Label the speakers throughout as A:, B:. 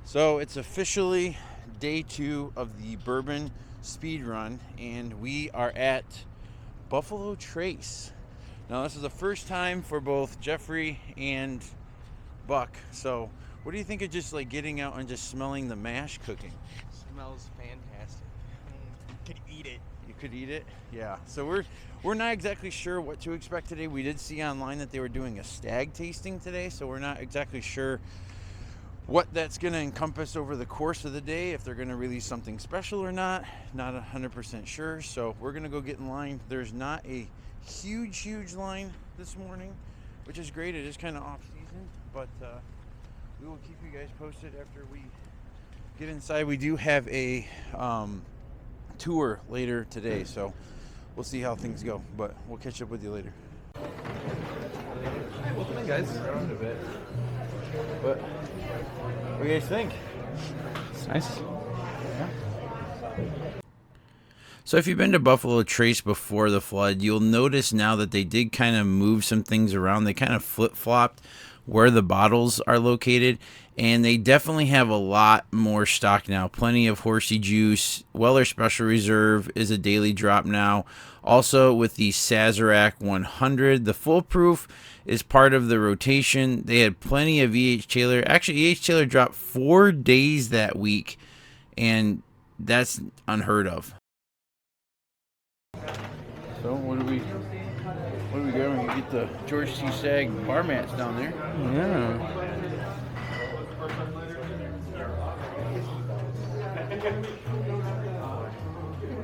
A: So it's officially day 2 of the Bourbon Speed Run, and we are at Buffalo Trace. Now, this is the first time for both Jeffrey and Buck. So, what do you think of just like getting out and just smelling the mash cooking?
B: Smells fantastic.
C: Could eat it.
A: You could eat it? Yeah. So we're not exactly sure what to expect today. We did see online that they were doing a stag tasting today, so we're not exactly sure what that's going to encompass over the course of the day, if they're going to release something special or not 100% sure. So we're going to go get in line. There's not a huge line this morning, which is great. It is kind of off season, but we will keep you guys posted after we get inside. We do have a tour later today, so we'll see how things go, but we'll catch up with you later.
B: Hey guys.
A: Around a bit. But what do you guys think?
B: It's nice.
A: Yeah. So if you've been to Buffalo Trace before the flood, you'll notice now that they did kind of move some things around. They kind of flip-flopped where the bottles are located, and they definitely have a lot more stock now. Plenty of horsey juice. Weller Special Reserve is a daily drop now. Also with the Sazerac 100, the Full Proof is part of the rotation. They had plenty of E.H. Taylor. Actually, E.H. Taylor dropped 4 days that week, and that's unheard of. So what do we grabbing? You get the George C. Sag bar mats down there.
B: Yeah.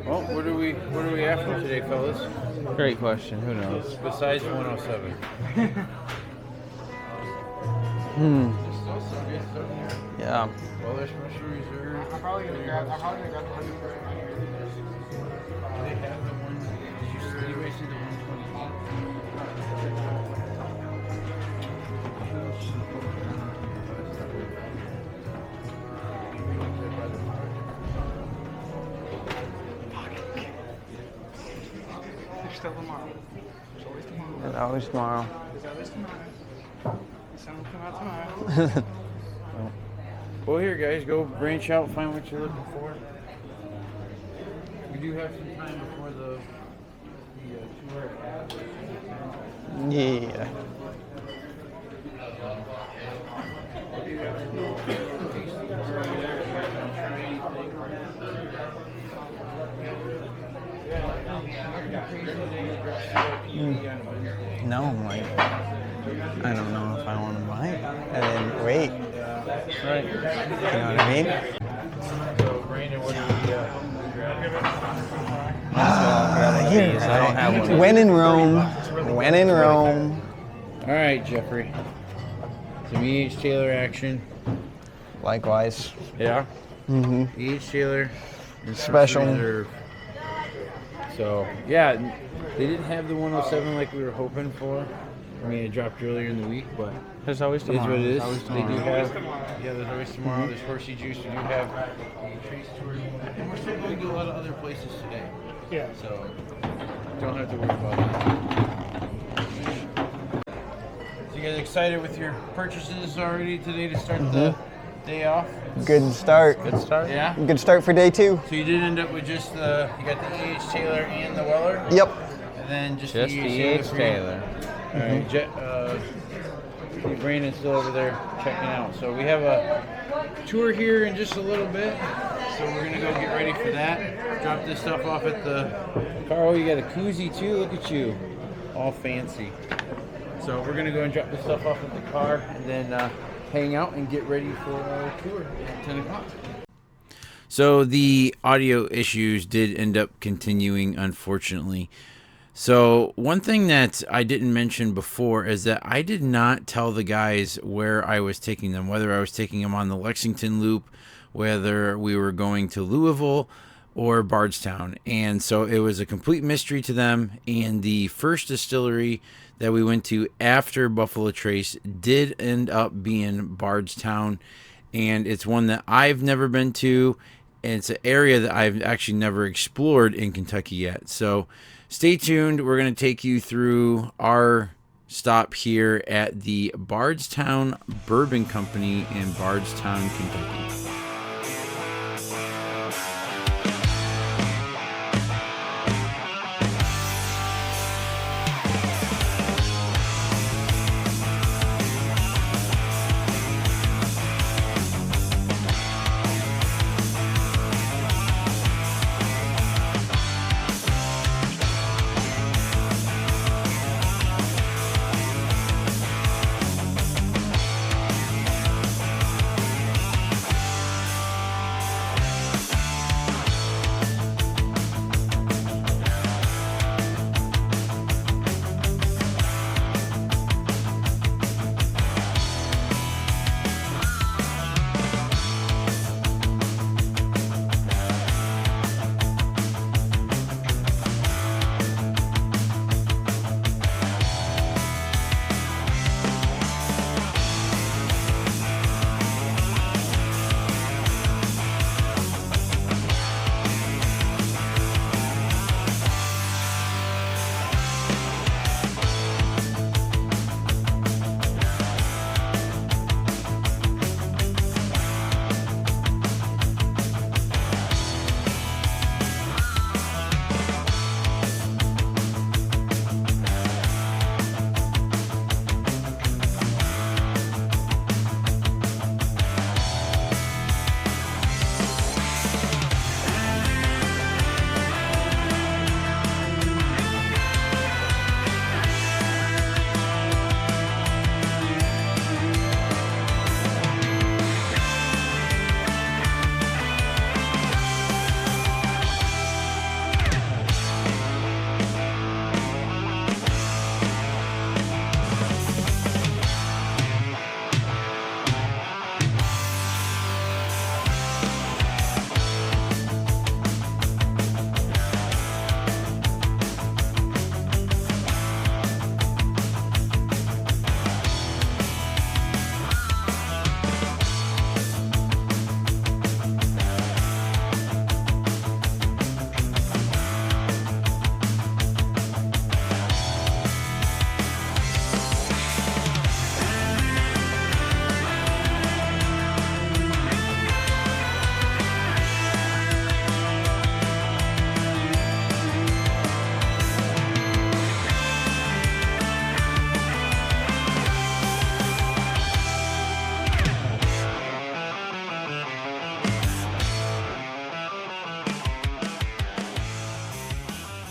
A: Well, what are we after today, fellas?
B: Great question. Who knows?
A: Besides 107. There's still some good stuff here.
B: Yeah.
A: Weller Special Reserve.
C: I'm probably gonna grab the 100.
A: Do they have the one? Did you guys see the 120?
C: There's still tomorrow. There's always tomorrow.
B: There's always tomorrow.
C: There's always tomorrow. The sun will come out tomorrow.
A: Well, here, guys, go branch out, find what you're looking for. We do have some time before the tour.
B: Yeah. No, like, I don't know if I want to buy it. And then wait.
A: Right.
B: You know what I mean?
A: So, Brandon, what do we
B: I don't have one. When in Rome. When in Rome.
A: All right, Jeffrey. Some E.H. Taylor action.
B: Likewise.
A: Yeah.
B: Mm-hmm.
A: E.H. Taylor. and
B: Special.
A: Reserve. So, yeah, they didn't have the 107 like we were hoping for. I mean, it dropped earlier in the week, but
B: There's always
A: it is
B: tomorrow.
A: what it is.
B: There's always
A: They do
B: tomorrow.
A: have, yeah, there's always tomorrow. There's horsey juice. We do have a Trace tour. And we're still going to go a lot of other places today.
C: Yeah.
A: So, don't have to worry about it. So, you guys excited with your purchases already today to start the day off?
B: Good start.
A: Good start? Yeah?
B: Good start for day 2.
A: So you did end up with just the, you got the E.H. Taylor and the Weller?
B: Yep.
A: And then just
B: the
A: the
B: E.H.
A: for you?
B: Taylor.
A: All right, Brandon's still over there checking out. So we have a tour here in just a little bit. So we're gonna go get ready for that. Drop this stuff off at the car. Oh, you got a koozie too. Look at you, all fancy. So we're gonna go and drop this stuff off at the car, and then hang out and get ready for our tour at 10 o'clock. So the audio issues did end up continuing, unfortunately. So one thing that I didn't mention before is that I did not tell the guys where I was taking them, whether I was taking them on the Lexington Loop, whether we were going to Louisville or Bardstown. And so it was a complete mystery to them. And the first distillery that we went to after Buffalo Trace did end up being Bardstown. And it's one that I've never been to. And it's an area that I've actually never explored in Kentucky yet. So stay tuned. We're going to take you through our stop here at the Bardstown Bourbon Company in Bardstown, Kentucky.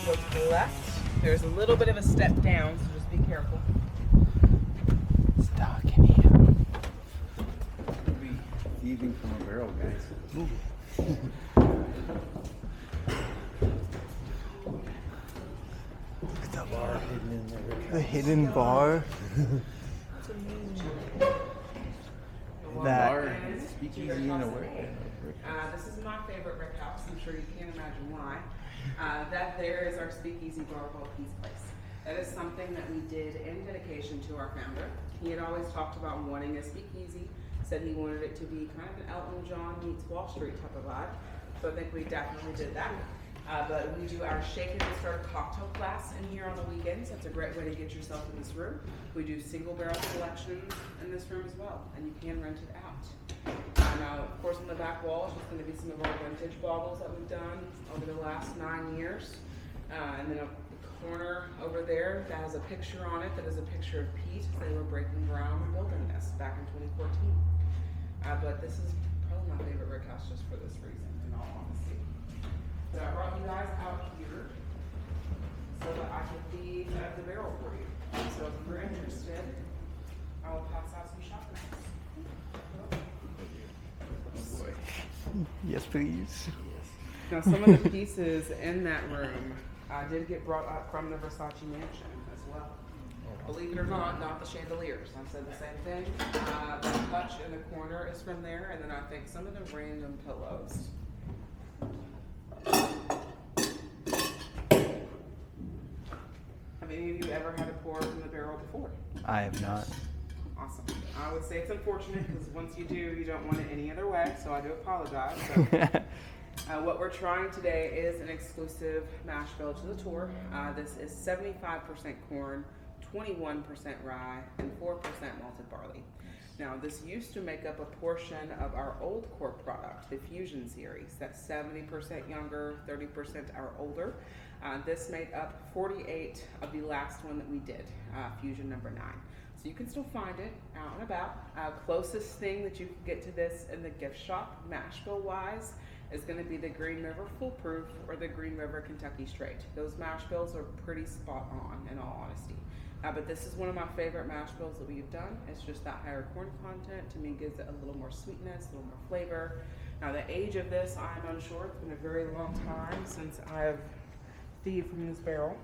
C: Go to the left. There's a little bit of a step down, so just be careful.
B: Stock in here.
A: We'll be thieving from a barrel, guys.
B: Look at the bar hidden in there. The hidden bar.
A: Bar, speakeasy in a way.
C: This is my favorite brick house. I'm sure you can't imagine why. That there is our speakeasy bar called Peace Place. That is something that we did in dedication to our founder. He had always talked about wanting a speakeasy, said he wanted it to be kind of an Elton John meets Wall Street type of vibe. So I think we definitely did that. But we do our shake and start cocktail class in here on the weekends. That's a great way to get yourself in this room. We do single barrel selections in this room as well, and you can rent it out. Now, of course, on the back wall is just going to be some of our vintage bottles that we've done over the last 9 years. And then a corner over there that has a picture on it that is a picture of Pete. They were breaking ground and building this back in 2014. But this is probably my favorite brick house just for this reason, in all honesty. So I brought you guys out here so that I can feed the barrel for you. So if you're interested, I will pass out some shot glasses.
B: Yes, please.
C: Now, some of the pieces in that room did get brought up from the Versace mansion as well. Believe it or not the chandeliers. I said the same thing. The hutch in the corner is from there, and then I think some of the random pillows. Have any of you ever had a pour from the barrel before?
B: I have not.
C: Awesome. I would say it's unfortunate because once you do, you don't want it any other way, so I do apologize. So, what we're trying today is an exclusive mash bill to the tour. This is 75% corn, 21% rye, and 4% malted barley. Now, this used to make up a portion of our old core product, the Fusion series. That's 70% younger, 30% our older. This made up 48 of the last one that we did, Fusion number 9. So you can still find it out and about. Closest thing that you can get to this in the gift shop, mash bill wise, is going to be the Green River Foolproof or the Green River Kentucky Straight. Those mash bills are pretty spot on, in all honesty. But this is one of my favorite mash bills that we've done. It's just that higher corn content, to me, gives it a little more sweetness, a little more flavor. Now, the age of this, I'm unsure. It's been a very long time since I've thieved from this barrel.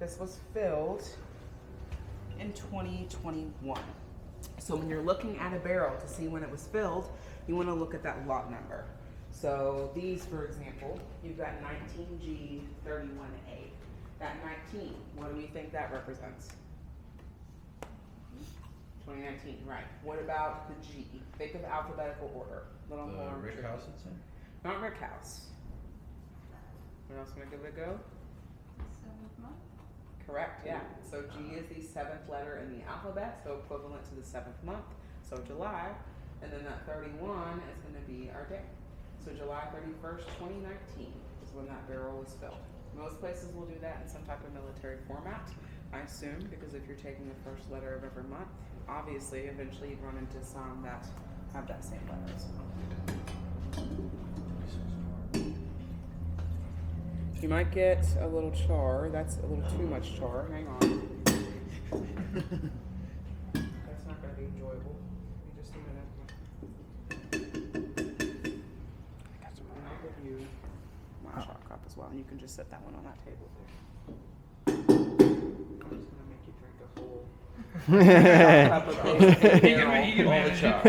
C: This was filled in 2021. So when you're looking at a barrel to see when it was filled, you want to look at that lot number. So these, for example, you've got 19G31A. That 19, what do we think that represents? 2019, right. What about the G? Think of alphabetical order. Little more.
A: Rick House, it's in?
C: Not Rick House. Anyone else want to give it a go?
D: 7th month?
C: Correct, yeah. So G is the 7th letter in the alphabet, so equivalent to the 7th month, so July. And then that 31 is going to be our day. So July 31st, 2019 is when that barrel was filled. Most places will do that in some type of military format, I assume, because if you're taking the first letter of every month, obviously, eventually you'd run into some that have that same letter as well. You might get a little char. That's a little too much char. Hang on. That's not going to be enjoyable. Give me just a minute. And I'll give you my shot cup as well. And you can just set that one on that table there. I'm just going to make you drink a whole cup of basic barrel char.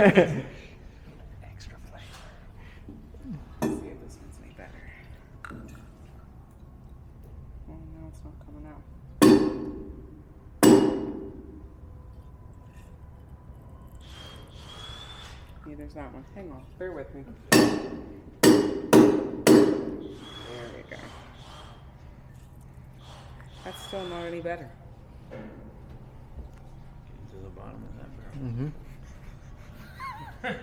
B: Extra flavor.
C: Let's see if this one's any better. Oh no, it's not coming out. Yeah, there's that one. Hang on, bear with me. There we go. That's still not any better.
A: To the bottom of that barrel.
B: Mm-hmm.
A: Yeah,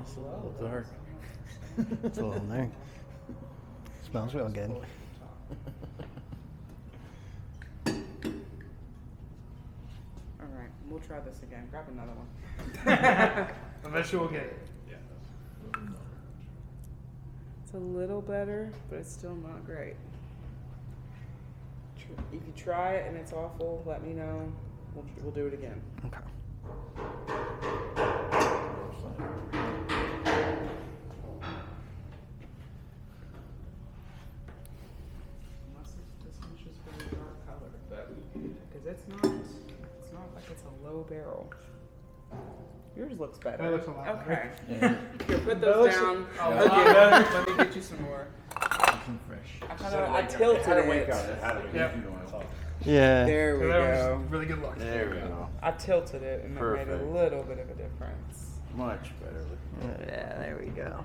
A: it's a little dark.
B: It's a little there. Smells real good.
C: All right, we'll try this again. Grab another one.
E: Eventually we'll get it.
C: It's a little better, but it's still not great. If you try it and it's awful, let me know. We'll do it again.
B: Okay.
C: Unless this one's just really dark colored, but because it's not like it's a low barrel. Yours looks better.
E: That looks a lot
C: okay.
E: better.
C: Here, put
E: That
C: those
E: looks
C: down.
E: a lot
C: Okay,
E: better.
C: let me get you some more.
A: Something fresh.
C: I tilted it.
E: Yep.
B: Yeah.
C: There we
E: That
C: go.
E: was really good luck.
A: There we go.
C: I tilted it and it made a
A: Perfect.
C: little bit of a difference.
A: Much better.
B: Yeah, there we go.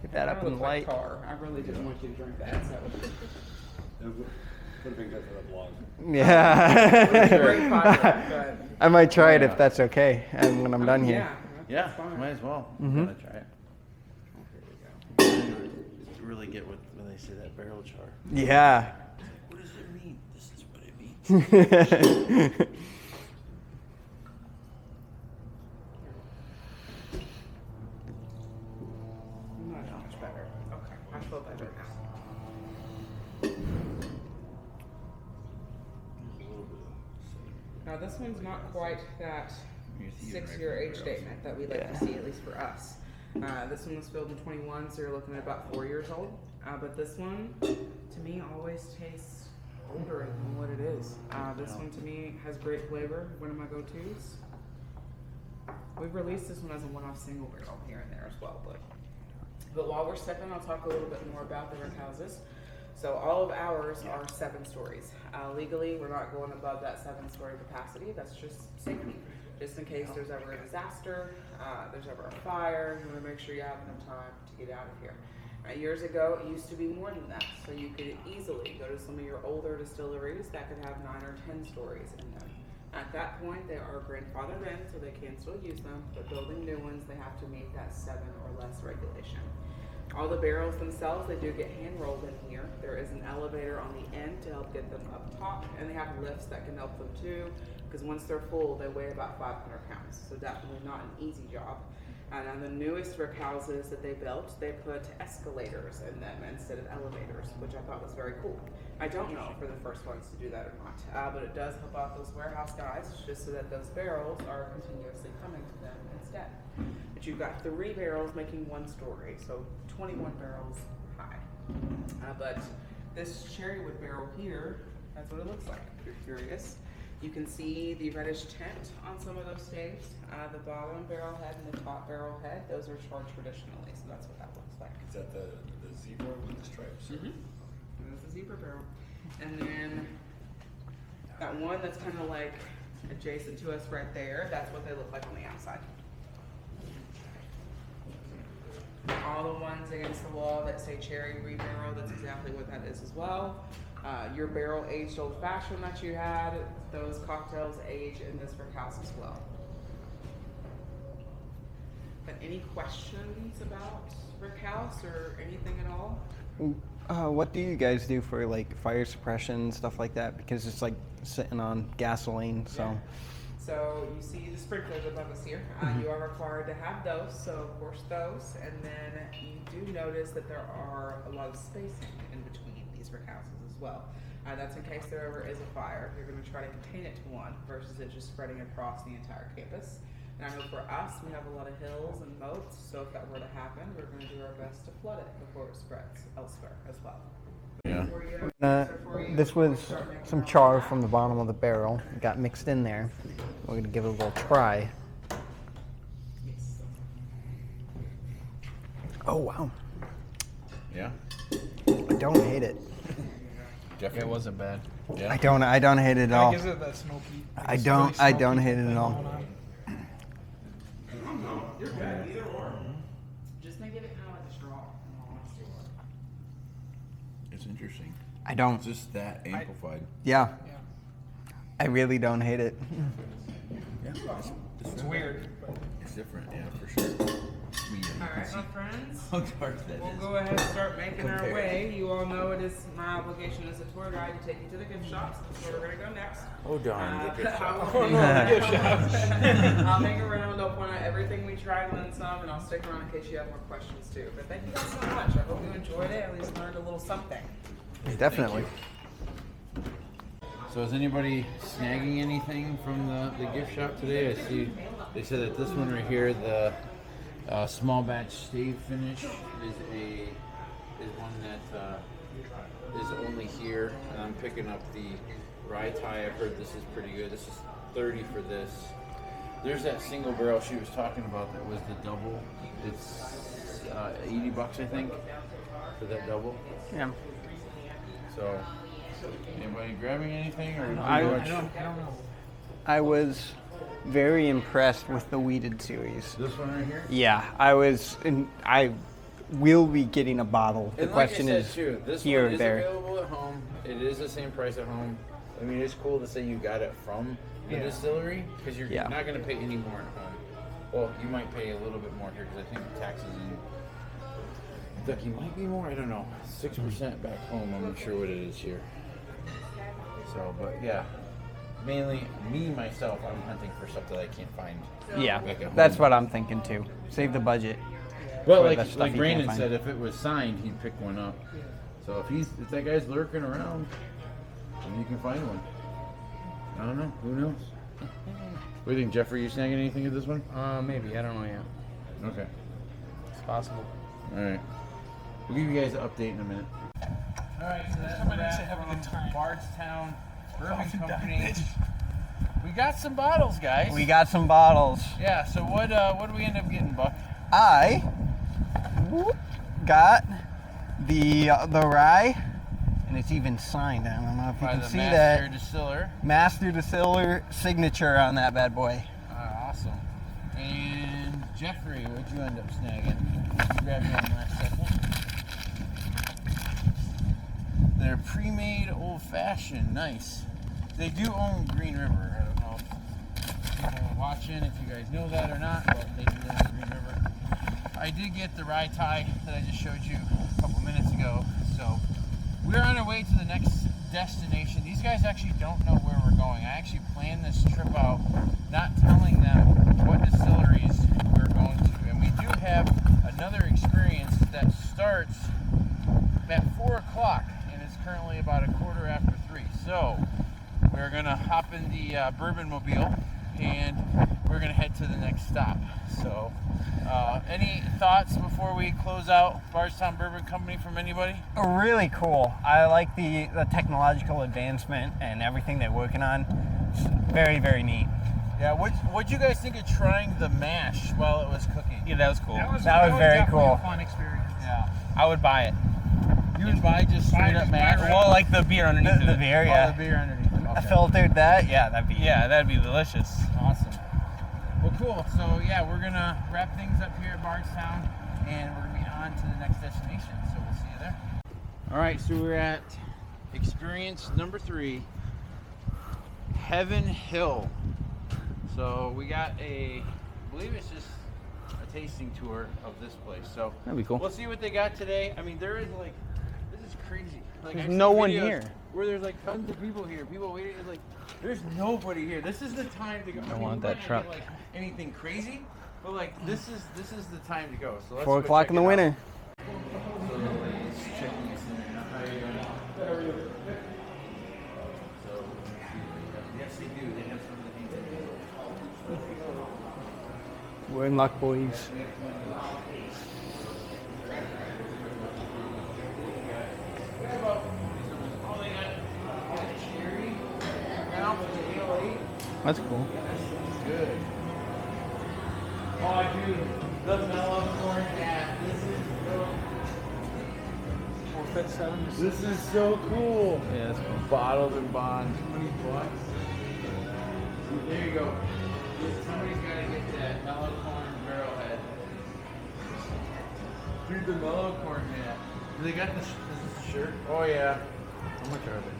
B: Get that up
C: Kinda
B: in
C: looks like
B: light.
C: tar. I really didn't want you to drink that. So.
F: Would have been good for the blog.
B: Yeah.
C: Great fiber, but
B: I might try it if that's okay, and when I'm done here.
C: Yeah,
A: Yeah,
C: that's fine.
A: might as well.
B: Mhm.
A: I'm gonna try it.
C: Oh, here we go.
A: You really get what when they say that barrel char.
B: Yeah.
A: What does it mean? This is what it means.
C: Much, much better. Okay, I feel better now. Now this one's not quite that
A: You're Thieving
C: 6-year
A: right
C: age
A: there.
C: statement that we like
B: Yeah.
C: to see, at least for us. This one was filled in 21, so you're looking at about 4 years old. But this one, to me, always tastes older than what it is. This one, to me, has great flavor. One of my go-tos. We've released this one as a one-off single barrel here and there as well. But while we're sipping, I'll talk a little bit more about the rick houses. So all of ours are 7 stories. Legally, we're not going above that 7-story capacity. That's just safety. Just in case there's ever a disaster, there's ever a fire, you want to make sure you have enough time to get out of here. Years ago, it used to be more than that, so you could easily go to some of your older distilleries that could have 9 or 10 stories in them. At that point, they are grandfathered in, so they can still use them, but building new ones, they have to meet that 7 or less regulation. All the barrels themselves, they do get hand rolled in here. There is an elevator on the end to help get them up top, and they have lifts that can help them too, because once they're full, they weigh about 500 pounds, so definitely not an easy job. And on the newest brick houses that they built, they put escalators in them instead of elevators, which I thought was very cool. I don't know if we're the first ones to do that or not, but it does help out those warehouse guys, just so that those barrels are continuously coming to them instead. But you've got 3 barrels making 1 story, so 21 barrels high. But this cherry wood barrel here, that's what it looks like, if you're curious. You can see the reddish tint on some of those staves. The bottom barrel head and the top barrel head, those are charred traditionally, so that's what that looks like.
F: Is that the zebra with the stripes?
C: Mm-hmm. And that's the zebra barrel. And then that one that's kind of like adjacent to us right there, that's what they look like on the outside. All the ones against the wall that say cherry green barrel, that's exactly what that is as well. Your barrel aged old fashioned that you had, those cocktails age in this brick house as well. But any questions about brick house or anything at all?
B: What do you guys do for like fire suppression, stuff like that? Because it's like sitting on gasoline, so.
C: Yeah. So you see the sprinklers above us here. You are required to have those, so of course those. And then you do notice that there are a lot of spacing in between these brick houses as well. That's in case there ever is a fire. You're going to try to contain it to one versus it just spreading across the entire campus. And I know for us, we have a lot of hills and moats, so if that were to happen, we're going to do our best to flood it before it spreads elsewhere as well.
A: Yeah.
B: This was some char from the bottom of the barrel. It got mixed in there. We're going to give it a little try. Oh, wow.
A: Yeah.
B: I don't hate it.
A: Jeffrey.
E: It wasn't bad.
A: Yeah.
B: I don't hate it at all.
E: Gives it that smoky.
B: I don't hate it at all.
C: You're good, either or. Just make it kind of like a straw, in all honesty.
A: It's interesting.
B: I don't.
A: It's just that amplified.
B: Yeah.
E: Yeah.
B: I really don't hate it.
A: Yeah.
E: It's weird. But
A: It's different, yeah, for sure. I mean,
C: All right, my friends.
A: how dark that
C: We'll
A: is.
C: go ahead and start making our
A: Compared.
C: way. You all know it is my obligation as a tour guide to take you to the gift shops. That's where we're going to go next.
A: Oh, darn. The gift shop.
C: I'll hang around. I'll point out everything we tried and then some, and I'll stick around in case you have more questions too. But thank you guys so much. I hope you enjoyed it. At least learned a little something.
B: Definitely.
A: So is anybody snagging anything from the gift shop today? I see they said that this one right here, the small batch stave finish, is one that is only here. And I'm picking up the rye tie. I've heard this is pretty good. This is $30 for this. There's that single barrel she was talking about that was the double. It's $80, I think, for that double.
B: Yeah.
A: So, anybody grabbing anything, or
B: I
E: I don't know.
B: I was very impressed with the weeded series.
A: this one right here?
B: Yeah, I will be getting a bottle. The
A: And
B: question
A: like I said,
B: is
A: too, this
B: here
A: one
B: or
A: is
B: there.
A: available at home. It is the same price at home. I mean, it's cool to say you got it from the
E: Yeah.
A: distillery because you're
B: Yeah.
A: not going to pay any more at home. Well, you might pay a little bit more here because I think the taxes in Kentucky might be more. I don't know. 6% back home. I'm not sure what it is here. So, but yeah, mainly me myself, I'm hunting for stuff that I can't find.
B: Yeah,
A: back at
B: that's
A: home.
B: what I'm thinking too. Save the budget.
A: Well,
B: for
A: like
B: the stuff
A: like
B: you
A: Brandon
B: can't
A: said,
B: find.
A: if it was signed, he'd pick one up. So if that guy's lurking around, maybe you can find one. I don't know. Who knows? What do you think, Jeffrey? You snagging anything at this one?
B: Maybe. I don't know yet.
A: Okay.
B: It's possible.
A: All right. We'll give you guys an update in a minute. All right. So that's
E: Somebody needs to have a good time.
A: Bardstown Bourbon
E: Coffee
A: Company.
E: diet.
A: We got some bottles, guys.
B: We got some bottles.
A: Yeah. So what do we end up getting, Buck?
B: I got the rye, and it's even signed. I don't know if you
A: By
B: can
A: the
B: see
A: master
B: that.
A: distiller.
B: Master Distiller signature on that bad boy.
A: Awesome. And Jeffrey, what'd you end up snagging? Grab me on last second. They're pre-made old-fashioned. Nice. They do own Green River. I don't know if people are watching, if you guys know that or not, but they do own Green River. I did get the rye tie that I just showed you a couple minutes ago. So we're on our way to the next destination. These guys actually don't know where we're going. I actually planned this trip out not telling them what distilleries we're going to. And we do have another experience that starts at 4 o'clock and it's currently about 3:15. So we're gonna hop in the Bourbon Mobile and we're gonna head to the next stop. So any thoughts before we close out Bardstown Bourbon Company from anybody?
B: Really cool. I like the technological advancement and everything they're working on. It's very, very neat.
A: Yeah, what'd you guys think of trying the mash while it was cooking?
G: Yeah, that was cool.
B: That was very
E: definitely
B: cool.
E: a fun experience.
A: Yeah.
G: I would buy it.
A: You would buy just straight up mash?
G: Well, like the beer underneath
B: The
G: it.
B: beer,
A: Oh,
B: yeah.
A: the beer underneath.
B: I
A: Okay.
B: filtered that. Yeah, that'd be.
G: Yeah, that'd be delicious.
A: Awesome. Well, cool. So yeah, we're gonna wrap things up here at Bardstown, and we're gonna be on to the next destination. So we'll see you there. All right, so we're at experience number 3, Heaven Hill. So we got I believe it's just a tasting tour of this place. So
B: That'd be cool.
A: we'll see what they got today. I mean, there is like, this is crazy. Like,
B: There's
A: I've seen
B: no one
A: videos
B: here.
A: where there's like tons of people here. People waiting. It's like, there's nobody here. This is the time to go. I
B: want
A: we
B: that
A: might not
B: truck.
A: get, like, anything crazy, but like this is the time to go. So let's
B: 4
A: go
B: o'clock
A: check
B: in the
A: it out.
B: winter.
A: So it's checking this in there. How are you doing? So yes, they do. They have some of the things that they do.
B: We're in luck, boys. That's cool.
A: Good. Oh, dude, the mellow corn hat. This is so cool.
B: Yeah, that's cool.
A: Bottled and bond, $20. There you go. Somebody's got to get that mellow corn barrelhead. Dude, the mellow corn hat. Do they got this shirt? Oh yeah. How much are they?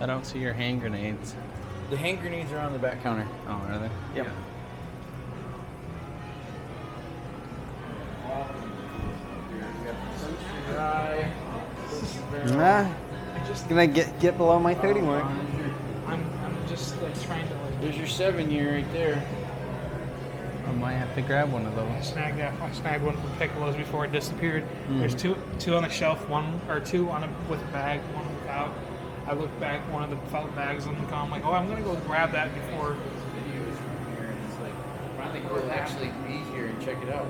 G: I don't see your hand grenades.
A: The hand grenades are on the back counter.
G: Oh, are they?
A: Yep.
B: Nah. Gonna get below my 30 mark.
E: I'm just like trying to like
A: There's your 7-year right there.
G: I might have to grab one of those.
E: snag that. I snagged one from Piccolo's before it disappeared. There's two on the shelf, two on with a bag, one without. I looked back, one of the felt bags on the car. I'm like, oh, I'm gonna go grab that before.
A: Videos from here, and it's like finally cool actually be here and check it out.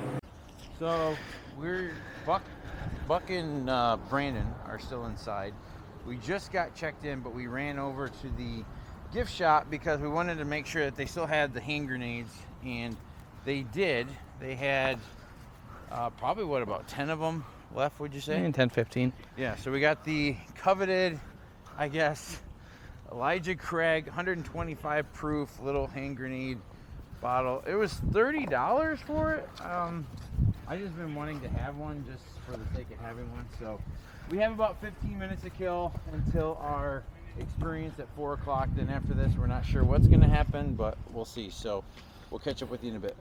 A: So we're Buck and Brandon are still inside. We just got checked in, but we ran over to the gift shop because we wanted to make sure that they still had the hand grenades, and they did. They had probably about 10 of them left, would you say?
G: 10, 15.
A: Yeah, so we got the coveted, I guess, Elijah Craig 125 proof little hand grenade bottle. It was $30 for it. I just been wanting to have one just for the sake of having one. So we have about 15 minutes to kill until our experience at 4 o'clock. Then after this, we're not sure what's going to happen, but we'll see. So we'll catch up with you in a bit.